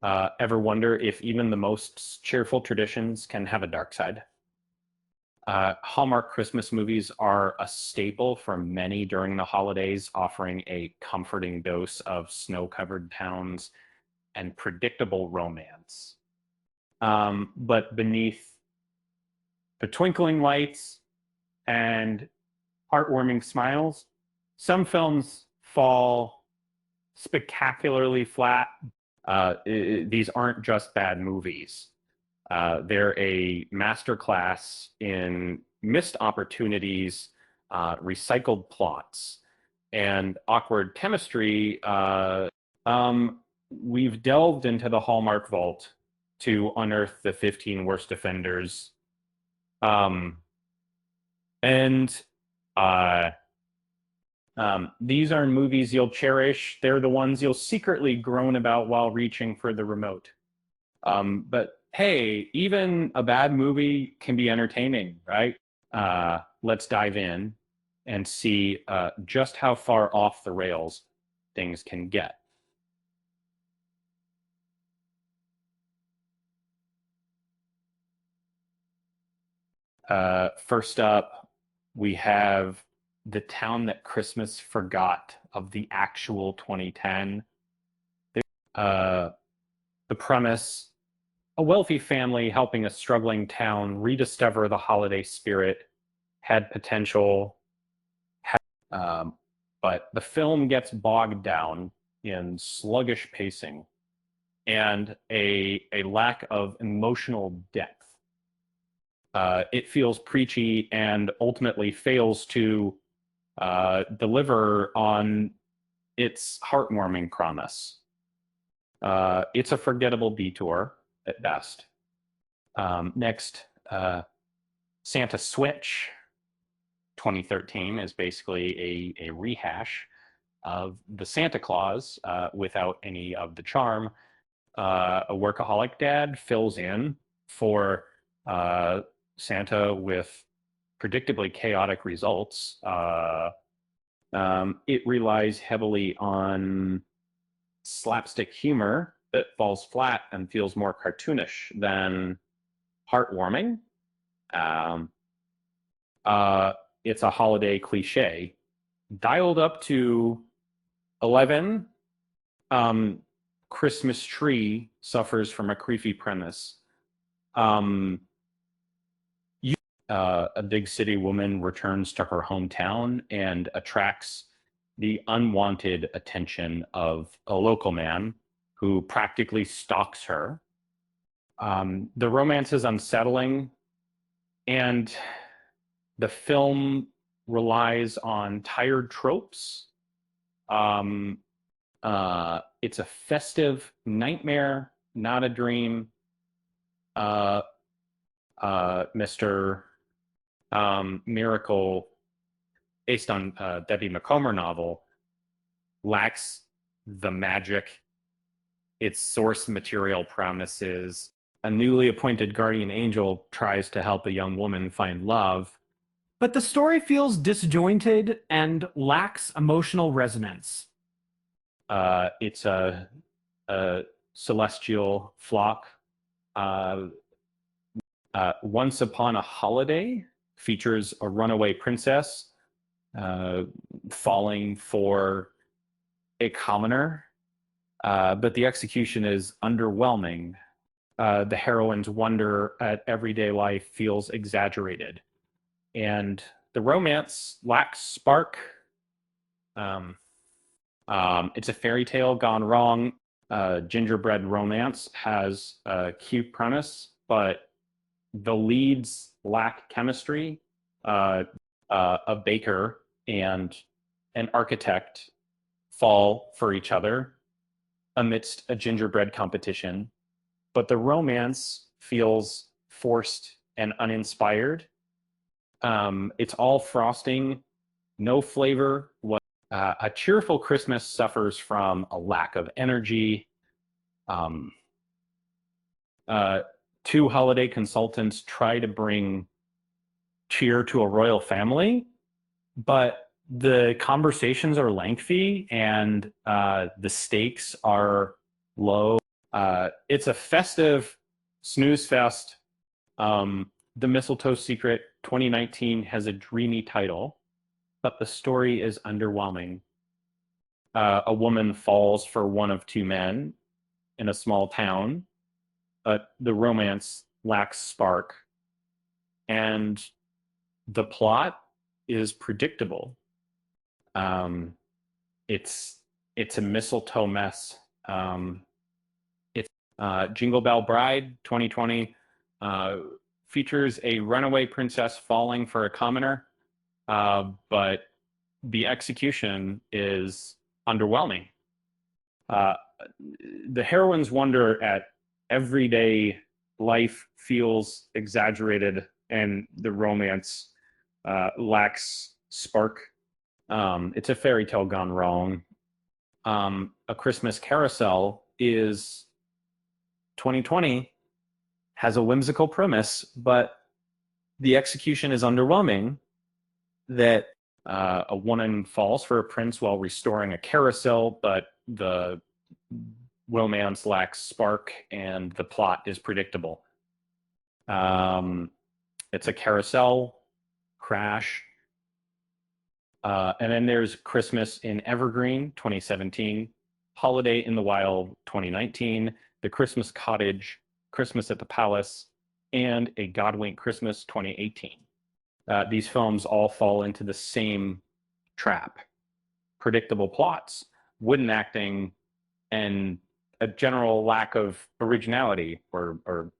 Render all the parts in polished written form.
Ever wonder if even the most cheerful traditions can have a dark side? Hallmark Christmas movies are a staple for many during the holidays, offering a comforting dose of snow-covered towns and predictable romance. But beneath the twinkling lights and heartwarming smiles, some films fall spectacularly flat. These aren't just bad movies. They're a masterclass in missed opportunities, recycled plots, and awkward chemistry. We've delved into the Hallmark vault to unearth the 15 worst offenders. Um, and uh, these are movies you'll cherish. They're the ones you'll secretly groan about while reaching for the remote. But hey, even a bad movie can be entertaining, right? Let's dive in and see just how far off the rails things can get. First up, we have The Town That Christmas Forgot of the actual 2010. Uh, the premise: a wealthy family helping a struggling town rediscover the holiday spirit had potential, um, but the film gets bogged down in sluggish pacing and a lack of emotional depth. It feels preachy and ultimately fails to deliver on its heartwarming promise. It's a forgettable detour at best. Next, Santa Switch 2013 is basically a rehash of the Santa Claus without any of the charm. A workaholic dad fills in for Santa with predictably chaotic results. It relies heavily on slapstick humor that falls flat and feels more cartoonish than heartwarming. Um, uh, it's a holiday cliche dialed up to 11. Christmas Tree suffers from a creepy premise. Um, a big city woman returns to her hometown and attracts the unwanted attention of a local man who practically stalks her. The romance is unsettling, and the film relies on tired tropes. Um, it's a festive nightmare, not a dream. Mr. Miracle, based on Debbie McComber novel, lacks the magic its source material promises. A newly appointed guardian angel tries to help a young woman find love. But the story feels disjointed and lacks emotional resonance. It's a celestial flock. Uh, Once Upon a Holiday features a runaway princess uh, falling for a commoner, but the execution is underwhelming. The heroine's wonder at everyday life feels exaggerated, and the romance lacks spark. Um, it's a fairy tale gone wrong. Gingerbread romance has a cute premise, but the leads lack chemistry. Uh, a baker and an architect fall for each other amidst a gingerbread competition, but the romance feels forced and uninspired. It's all frosting, no flavor. A Cheerful Christmas suffers from a lack of energy. Um, Two holiday consultants try to bring cheer to a royal family, but the conversations are lengthy and the stakes are low. It's a festive snooze fest. The Mistletoe Secret 2019 has a dreamy title, but the story is underwhelming. A woman falls for one of two men in a small town, but the romance lacks spark, and the plot is predictable. Um, it's a mistletoe mess. It's Jingle Bell Bride 2020 features a runaway princess falling for a commoner, but the execution is underwhelming. Uh, the heroines wonder at everyday life feels exaggerated, and the romance lacks spark. It's a fairy tale gone wrong. A Christmas Carousel is 2020, has a whimsical premise, but the execution is underwhelming. That a woman falls for a prince while restoring a carousel, but the romance lacks spark and the plot is predictable. It's a carousel crash. And then there's Christmas in Evergreen 2017, Holiday in the Wild 2019, The Christmas Cottage, Christmas at the Palace, and A Godwink Christmas 2018. These films all fall into the same trap: predictable plots, wooden acting, and a general lack of originality. And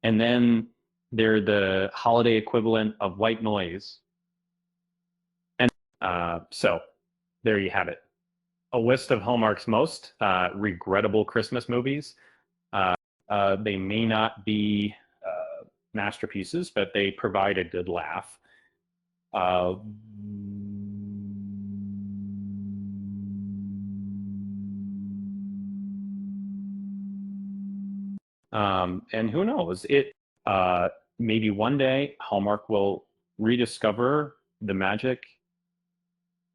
then they're the holiday equivalent of white noise. And so there you have it. A list of Hallmark's most regrettable Christmas movies. They may not be masterpieces, but they provide a good laugh. And who knows? Maybe one day Hallmark will rediscover the magic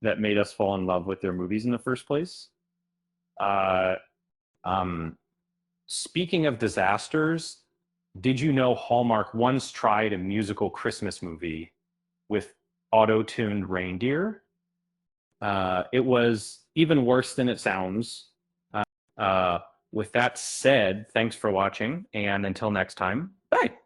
that made us fall in love with their movies in the first place. Uh, Speaking of disasters, did you know Hallmark once tried a musical Christmas movie with auto-tuned reindeer? It was even worse than it sounds. With that said, thanks for watching, and until next time, bye.